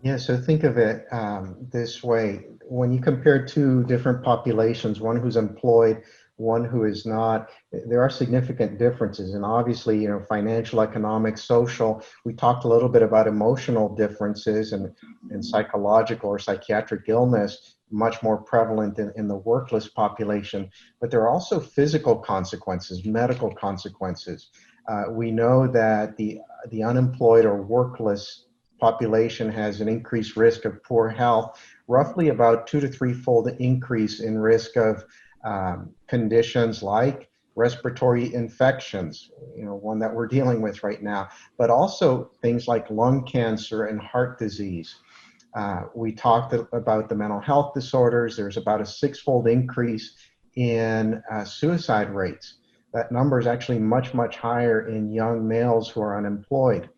Yeah, so think of it this way. When you compare two different populations, one who's employed, one who is not, there are significant differences. And obviously, financial, economic, social, we talked a little bit about emotional differences and psychological or psychiatric illness, much more prevalent in the workless population. But there are also physical consequences, medical consequences. We know that the unemployed or workless population has an increased risk of poor health, roughly about 2 to 3-fold increase in risk of conditions like respiratory infections, one that we're dealing with right now, but also things like lung cancer and heart disease. We talked about the mental health disorders. There's about a 6-fold increase in suicide rates. That number is actually much, much higher in young males who are unemployed.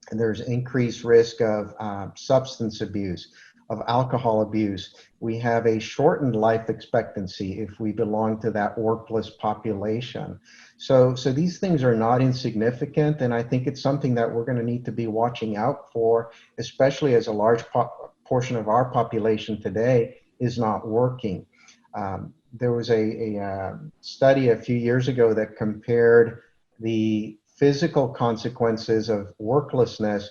And there's increased risk of substance abuse, of alcohol abuse. We have a shortened life expectancy if we belong to that workless population. So these things are not insignificant, and I think it's something that we're going to need to be watching out for, especially as a large portion of our population today is not working. There was a study a few years ago that compared the physical consequences of worklessness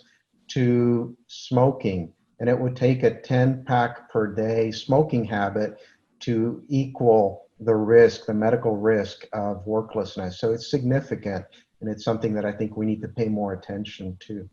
to smoking. And it would take a 10 pack per day smoking habit to equal the risk, the medical risk of worklessness. So it's significant. And it's something that I think we need to pay more attention to.